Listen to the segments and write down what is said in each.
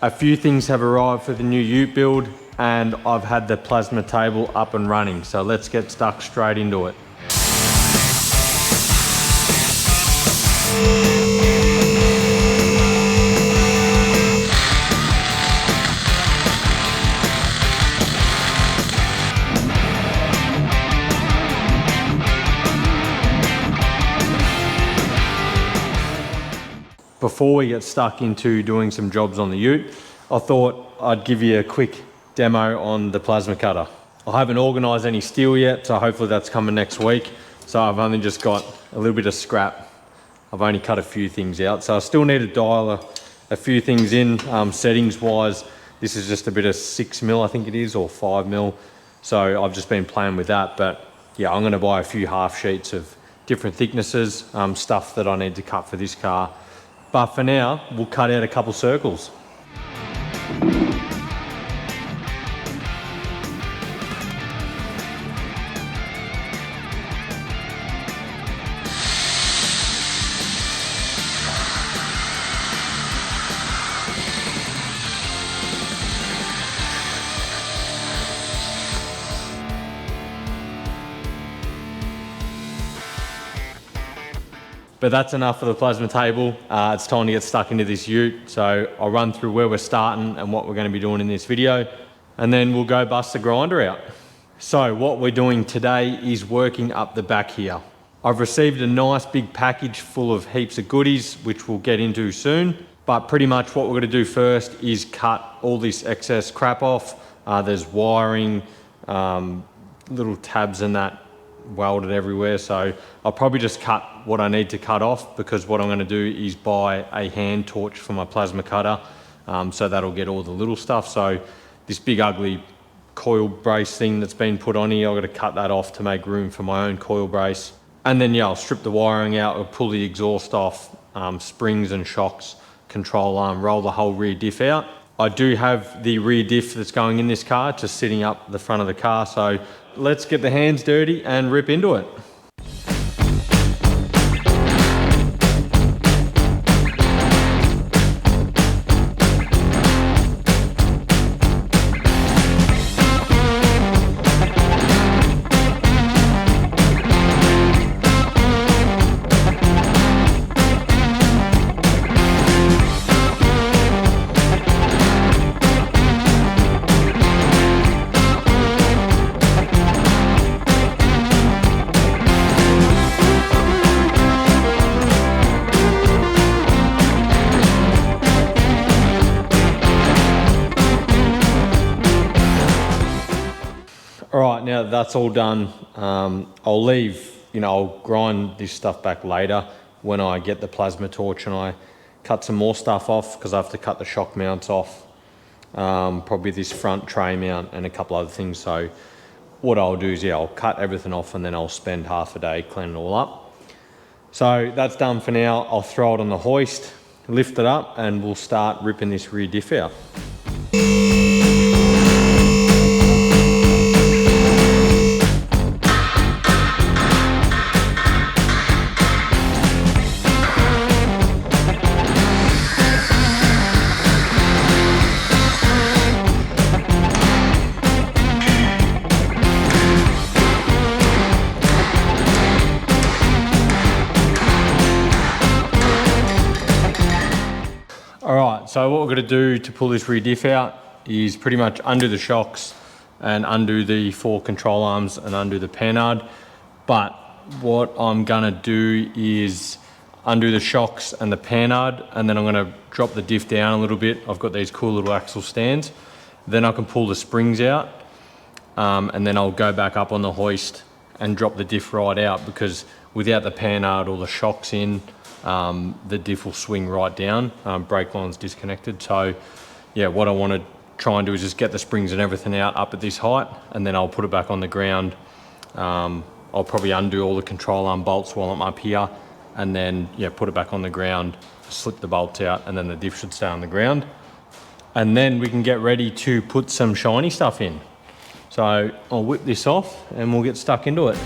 A few things have arrived for the new UTE build, and I've had the plasma table up and running. So let's get stuck straight into it. Before we get stuck into doing some jobs on the UTE, I thought I'd give you a quick demo on the plasma cutter. I haven't organised any steel yet, so hopefully that's coming next week. So I've only just got a little bit of scrap. I've only cut a few things out. So I still need to dial a few things in. Settings wise, this is just a bit of 6mm, I think it is, or 5mm. So I've just been playing with that. But yeah, I'm going to buy a few half sheets of different thicknesses, stuff that I need to cut for this car. But for now, we'll cut out a couple circles. But that's enough for the plasma table. It's time to get stuck into this UTE. So I'll run through where we're starting and what we're going to be doing in this video, and then we'll go bust the grinder out. So what we're doing today is working up the back here. I've received a nice big package full of heaps of goodies, which we'll get into soon. But pretty much what we're going to do first is cut all this excess crap off. There's wiring, little tabs and that welded everywhere, so I'll probably just cut what I need to cut off, because what I'm going to do is buy a hand torch for my plasma cutter, so that'll get all the little stuff. So this big ugly coil brace thing that's been put on here, I've got to cut that off to make room for my own coil brace. And then yeah, I'll strip the wiring out, I'll pull the exhaust off, springs and shocks, control arm, roll the whole rear diff out. I do have the rear diff that's going in this car just sitting up the front of the car, so let's get the hands dirty and rip into it. Alright, now that that's all done, I'll leave, I'll grind this stuff back later when I get the plasma torch and I cut some more stuff off, because I have to cut the shock mounts off, probably this front tray mount and a couple other things. So what I'll do is, I'll cut everything off and then I'll spend half a day cleaning it all up. So that's done for now. I'll throw it on the hoist, lift it up, and we'll start ripping this rear diff out. Alright, so what we're going to do to pull this rear diff out is pretty much undo the shocks and undo the 4 control arms and undo the panhard. But what I'm going to do is undo the shocks and the panhard, and then I'm going to drop the diff down a little bit. I've got these cool little axle stands. Then I can pull the springs out, and then I'll go back up on the hoist and drop the diff right out, because without the panhard or the shocks in, the diff will swing right down, brake line's disconnected. So yeah, what I want to try and do is just get the springs and everything out up at this height, and then I'll put it back on the ground. I'll probably undo all the control arm bolts while I'm up here, and then yeah, put it back on the ground, slip the bolts out, and then the diff should stay on the ground. And then we can get ready to put some shiny stuff in. So I'll whip this off and we'll get stuck into it.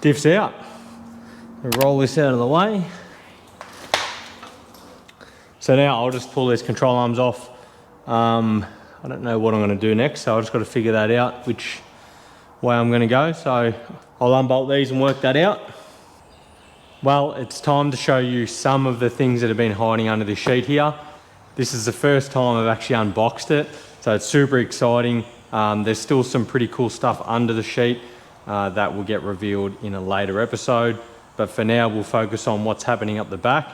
Diff's out. We'll roll this out of the way. So now I'll just pull these control arms off. I don't know what I'm going to do next, so I've just got to figure that out, which way I'm going to go. So I'll unbolt these and work that out. Well, it's time to show you some of the things that have been hiding under this sheet here. This is the first time I've actually unboxed it, so it's super exciting. There's still some pretty cool stuff under the sheet that will get revealed in a later episode. But for now, we'll focus on what's happening up the back.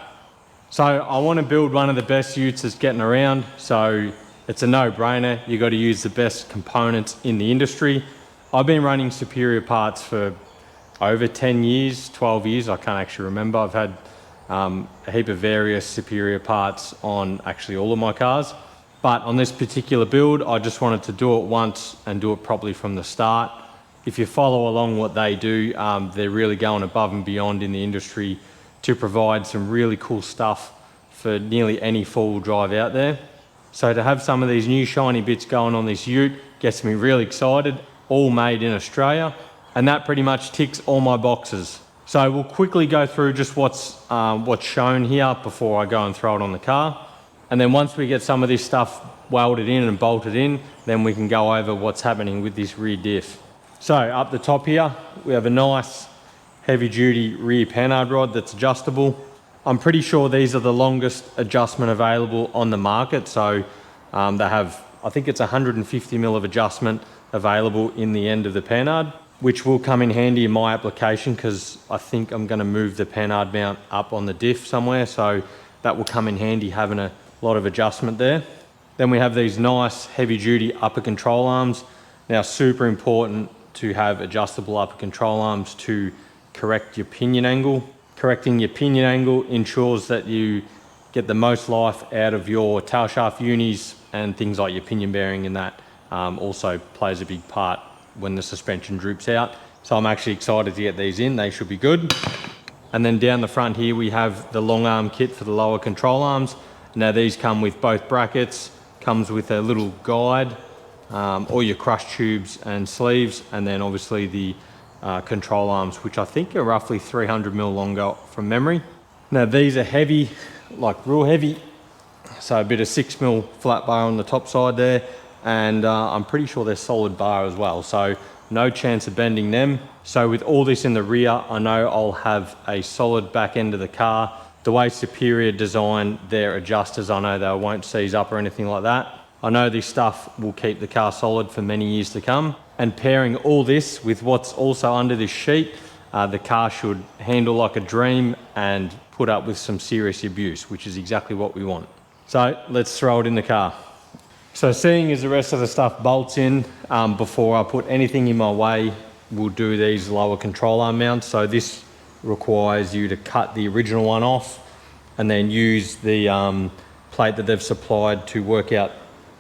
So I want to build one of the best utes that's getting around. So it's a no-brainer. You got to use the best components in the industry. I've been running Superior parts for over 10 years, 12 years. I can't actually remember. I've had a heap of various Superior parts on actually all of my cars. But on this particular build, I just wanted to do it once and do it properly from the start. If you follow along what they do, they're really going above and beyond in the industry to provide some really cool stuff for nearly any four-wheel drive out there. So to have some of these new shiny bits going on this ute gets me really excited, all made in Australia, and that pretty much ticks all my boxes. So we'll quickly go through just what's shown here before I go and throw it on the car. And then once we get some of this stuff welded in and bolted in, then we can go over what's happening with this rear diff. So up the top here, we have a nice heavy duty rear panhard rod that's adjustable. I'm pretty sure these are the longest adjustment available on the market. So they have, I think it's 150 mil of adjustment available in the end of the panhard, which will come in handy in my application because I think I'm going to move the panhard mount up on the diff somewhere. So that will come in handy having a lot of adjustment there. Then we have these nice heavy duty upper control arms. Now super important to have adjustable upper control arms to correct your pinion angle. Correcting your pinion angle ensures that you get the most life out of your tail shaft unis, and things like your pinion bearing, and that also plays a big part when the suspension droops out. So I'm actually excited to get these in. They should be good. And then down the front here we have the long arm kit for the lower control arms. Now these come with both brackets, comes with a little guide, all your crush tubes and sleeves, and then obviously the control arms, which I think are roughly 300 mil longer from memory. Now these are heavy, like real heavy. So a bit of 6 mil flat bar on the top side there, and I'm pretty sure they're solid bar as well. So no chance of bending them. So with all this in the rear, I know I'll have a solid back end of the car. The way Superior design their adjusters, I know they won't seize up or anything like that. I know this stuff will keep the car solid for many years to come. And pairing all this with what's also under this sheet, the car should handle like a dream and put up with some serious abuse, which is exactly what we want. So let's throw it in the car. So seeing as the rest of the stuff bolts in, before I put anything in my way, we'll do these lower control arm mounts. So this requires you to cut the original one off and then use the plate that they've supplied to work out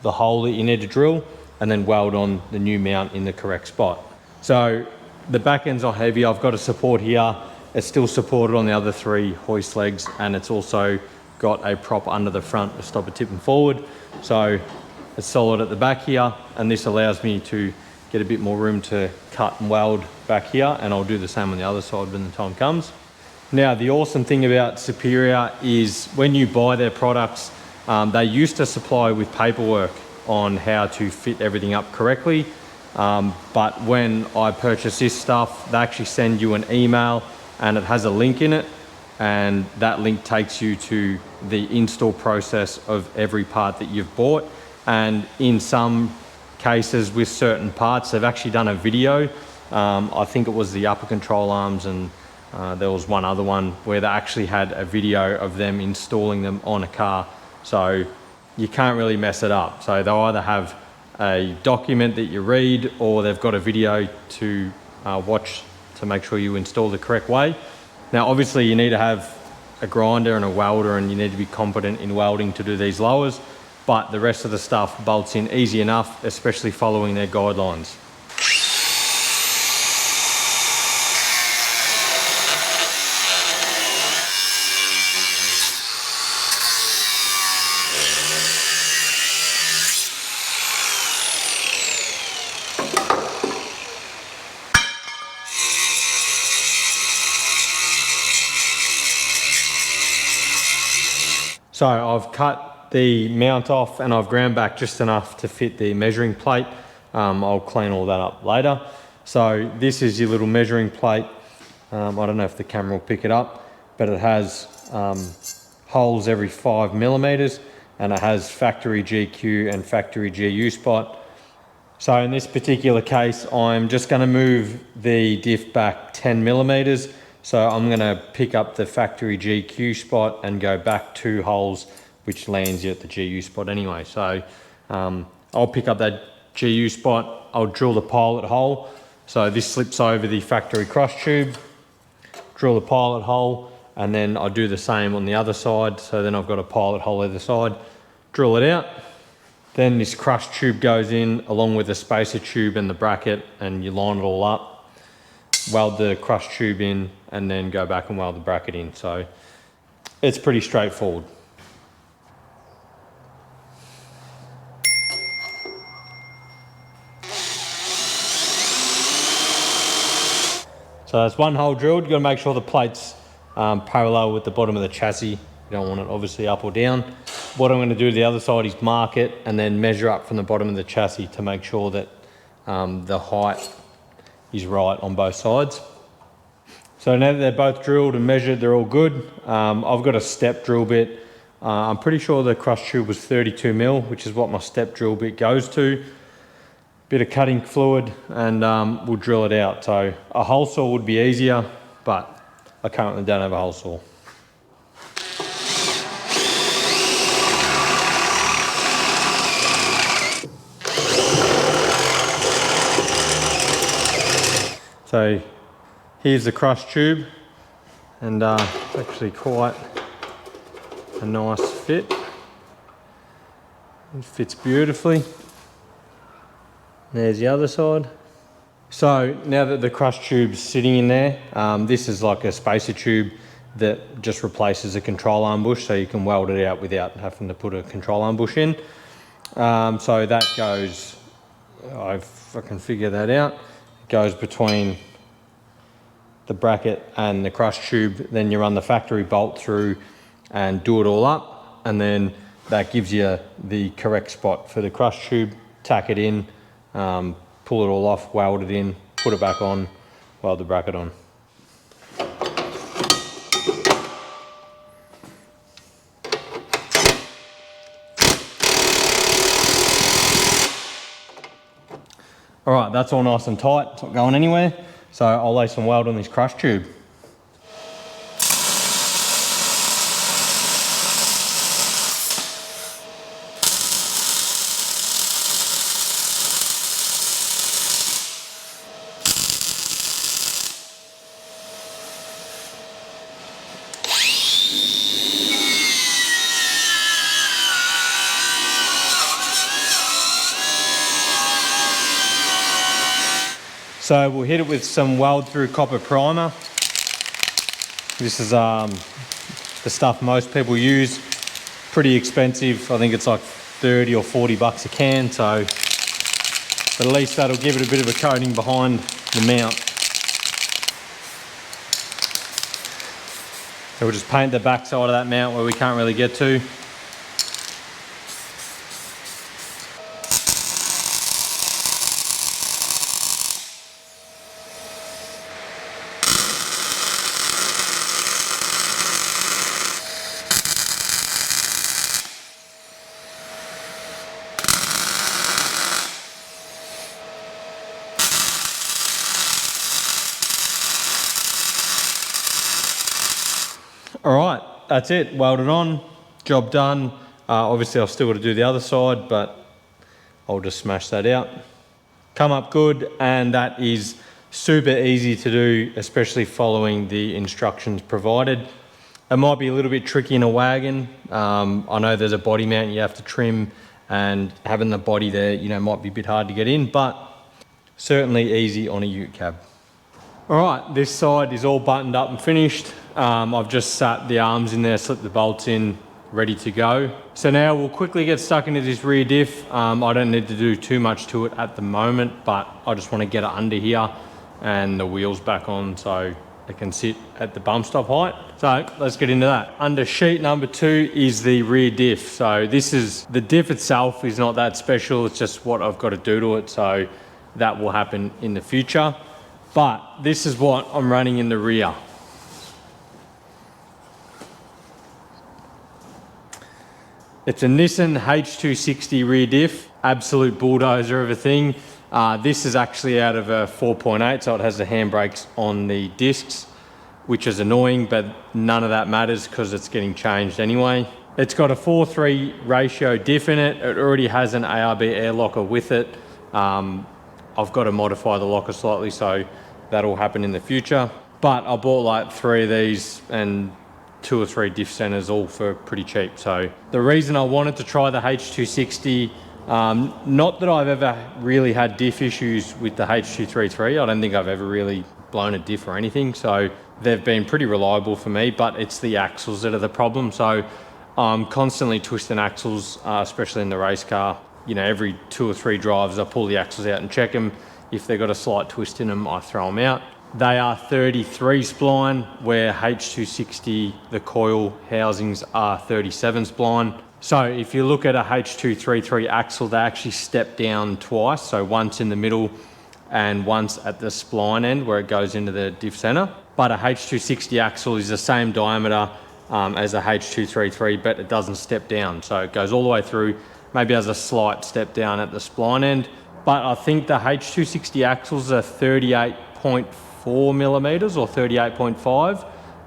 the hole that you need to drill, and then weld on the new mount in the correct spot. So the back end's not heavy. I've got a support here. It's still supported on the other three hoist legs, and it's also got a prop under the front to stop it tipping forward. So it's solid at the back here, and this allows me to get a bit more room to cut and weld back here, and I'll do the same on the other side when the time comes. Now, the awesome thing about Superior is when you buy their products, they used to supply with paperwork on how to fit everything up correctly. But when I purchase this stuff, they actually send you an email and it has a link in it, and that link takes you to the install process of every part that you've bought. And in some cases with certain parts, they've actually done a video. I think it was the upper control arms, and there was one other one where they actually had a video of them installing them on a car. So you can't really mess it up. So they'll either have a document that you read, or they've got a video to watch to make sure you install the correct way. Now obviously you need to have a grinder and a welder, and you need to be competent in welding to do these lowers, but the rest of the stuff bolts in easy enough, especially following their guidelines. So I've cut the mount off and I've ground back just enough to fit the measuring plate. I'll clean all that up later. So this is your little measuring plate. I don't know if the camera will pick it up, but it has holes every 5 millimeters, and it has factory GQ and factory GU spot. So in this particular case, I'm just going to move the diff back 10 millimeters. So I'm going to pick up the factory GQ spot and go back 2 holes, which lands you at the GU spot anyway. So I'll pick up that GU spot, I'll drill the pilot hole. So this slips over the factory cross tube, drill the pilot hole, and then I'll do the same on the other side. So then I've got a pilot hole either side, drill it out. Then this crush tube goes in along with the spacer tube and the bracket, and you line it all up, weld the crush tube in, and then go back and weld the bracket in. So it's pretty straightforward. So that's one hole drilled. You've got to make sure the plate's parallel with the bottom of the chassis. You don't want it obviously up or down. What I'm going to do to the other side is mark it and then measure up from the bottom of the chassis to make sure that the height is right on both sides. So now that they're both drilled and measured, they're all good. I've got a step drill bit. I'm pretty sure the crush tube was 32 mil, which is what my step drill bit goes to. Bit of cutting fluid, and we'll drill it out. So a hole saw would be easier, but I currently don't have a hole saw. So here's the crush tube, and it's actually quite a nice fit. It fits beautifully. There's the other side. So now that the crush tube's sitting in there, this is like a spacer tube that just replaces a control arm bush, so you can weld it out without having to put a control arm bush in. So that goes, if I can figure that out, it goes between the bracket and the crush tube. Then you run the factory bolt through and do it all up, and then that gives you the correct spot for the crush tube. Tack it in, pull it all off, weld it in, put it back on, weld the bracket on. All right, that's all nice and tight, it's not going anywhere. So I'll lay some weld on this crush tube. So we'll hit it with some weld through copper primer. This is the stuff most people use. Pretty expensive. I think it's like 30 or 40 bucks a can. So but at least that'll give it a bit of a coating behind the mount. So we'll just paint the back side of that mount where we can't really get to. All right, that's it, welded on, job done. Obviously I've still got to do the other side, but I'll just smash that out. Come up good, and that is super easy to do, especially following the instructions provided. It might be a little bit tricky in a wagon. I know there's a body mount you have to trim, and having the body there, you know, might be a bit hard to get in, but certainly easy on a ute cab. All right, this side is all buttoned up and finished. I've just sat the arms in there, slipped the bolts in, ready to go. So now we'll quickly get stuck into this rear diff. I don't need to do too much to it at the moment, but I just want to get it under here and the wheels back on. So it can sit at the bump stop height. So let's get into that. Under sheet number 2 is the rear diff. So this is, the diff itself is not that special, it's just what I've got to do to it. So that will happen in the future. But this is what I'm running in the rear. It's a Nissan H260 rear diff, absolute bulldozer of a thing. This is actually out of a 4.8, so it has the handbrakes on the discs, which is annoying, but none of that matters because it's getting changed anyway. It's got a 4:3 ratio diff in it. It already has an ARB air locker with it. I've got to modify the locker slightly, so that'll happen in the future. But I bought like 3 of these and 2 or 3 diff centers, all for pretty cheap. So the reason I wanted to try the H260, not that I've ever really had diff issues with the H233. I don't think I've ever really blown a diff or anything. So they've been pretty reliable for me, but it's the axles that are the problem. So I'm constantly twisting axles, especially in the race car. You know, every 2 or 3 drives, I pull the axles out and check them. If they've got a slight twist in them, I throw them out. They are 33 spline, where H260, the coil housings are 37 spline. So if you look at a H233 axle, they actually step down twice. So once in the middle and once at the spline end where it goes into the diff center. But a H260 axle is the same diameter as a H233, but it doesn't step down. So it goes all the way through, maybe has a slight step down at the spline end. But I think the H260 axles are 38.4 millimeters or 38.5,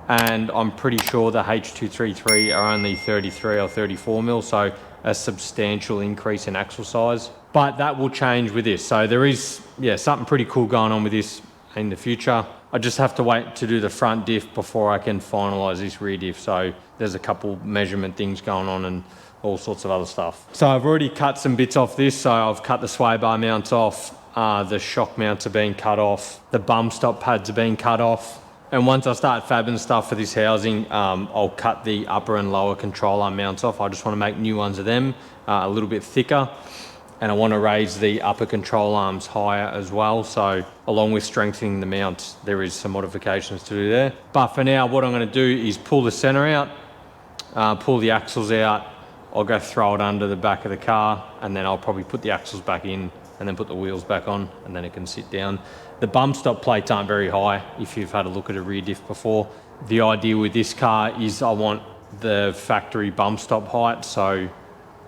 and I'm pretty sure the H233 are only 33 or 34 mil, so a substantial increase in axle size. But that will change with this. So there is, yeah, something pretty cool going on with this in the future. I just have to wait to do the front diff before I can finalize this rear diff. So there's a couple measurement things going on and all sorts of other stuff. So I've already cut some bits off this. So I've cut the sway bar mounts off. The shock mounts are being cut off. The bump stop pads are being cut off. And once I start fabbing stuff for this housing, I'll cut the upper and lower control arm mounts off. I just want to make new ones of them, a little bit thicker. And I want to raise the upper control arms higher as well. So along with strengthening the mounts, there is some modifications to do there. But for now, what I'm going to do is pull the center out, pull the axles out. I'll go throw it under the back of the car, and then I'll probably put the axles back in and then put the wheels back on, and then it can sit down. The bump stop plates aren't very high if you've had a look at a rear diff before. The idea with this car is I want the factory bump stop height, so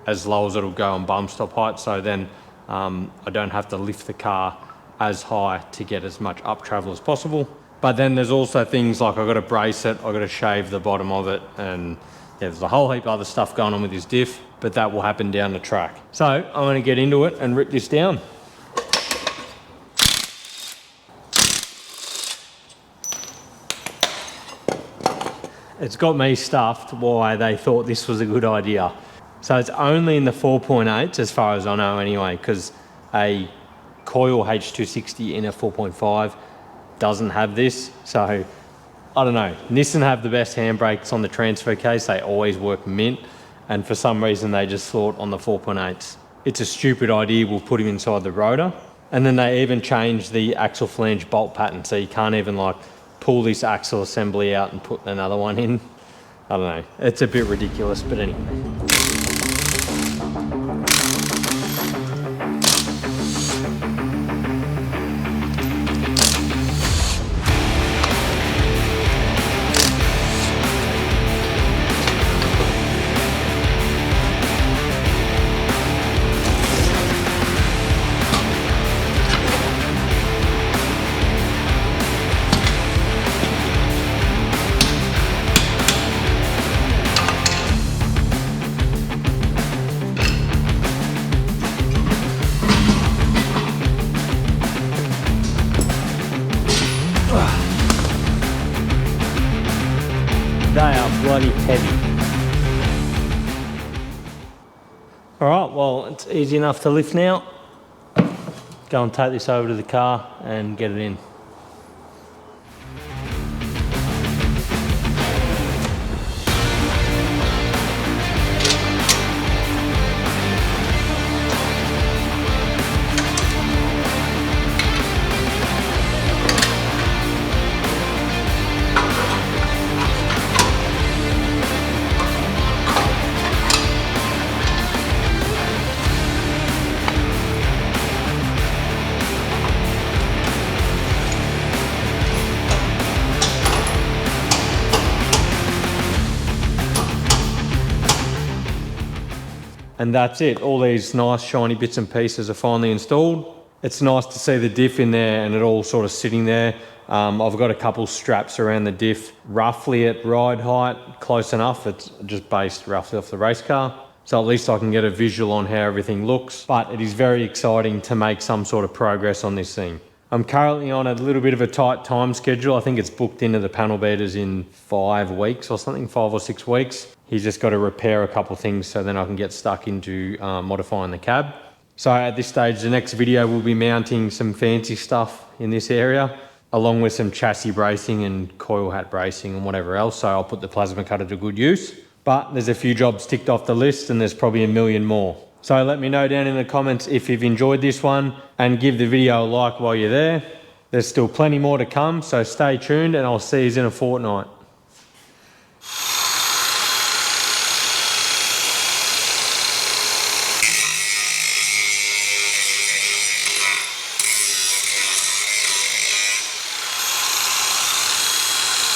as low as it'll go on bump stop height, so then I don't have to lift the car as high to get as much up travel as possible. But then there's also things like I've got to brace it, I've got to shave the bottom of it, and yeah, there's a whole heap of other stuff going on with this diff, but that will happen down the track. So I'm going to get into it and rip this down. It's got me stuffed why they thought this was a good idea. So it's only in the 4.8s as far as I know anyway, because a coil H260 in a 4.5 doesn't have this. So I don't know, Nissan have the best handbrakes on the transfer case. They always work mint. And for some reason, they just thought on the 4.8s, it's a stupid idea, we'll put him inside the rotor. And then they even changed the axle flange bolt pattern. So you can't even like pull this axle assembly out and put another one in. I don't know, it's a bit ridiculous, but anyway. They are bloody heavy. All right, well, it's easy enough to lift now. Go and take this over to the car and get it in. And that's it. All these nice shiny bits and pieces are finally installed. It's nice to see the diff in there and it all sort of sitting there. I've got a couple straps around the diff roughly at ride height, close enough. It's just based roughly off the race car. So at least I can get a visual on how everything looks. But it is very exciting to make some sort of progress on this thing. I'm currently on a little bit of a tight time schedule. I think it's booked into the panel beaters in 5 weeks or something, 5 or 6 weeks. He's just got to repair a couple things so then I can get stuck into modifying the cab. So at this stage, the next video will be mounting some fancy stuff in this area, along with some chassis bracing and coil hat bracing and whatever else. So I'll put the plasma cutter to good use. But there's a few jobs ticked off the list and there's probably a million more. So let me know down in the comments if you've enjoyed this one and give the video a like while you're there. There's still plenty more to come, so stay tuned and I'll see you in a fortnight.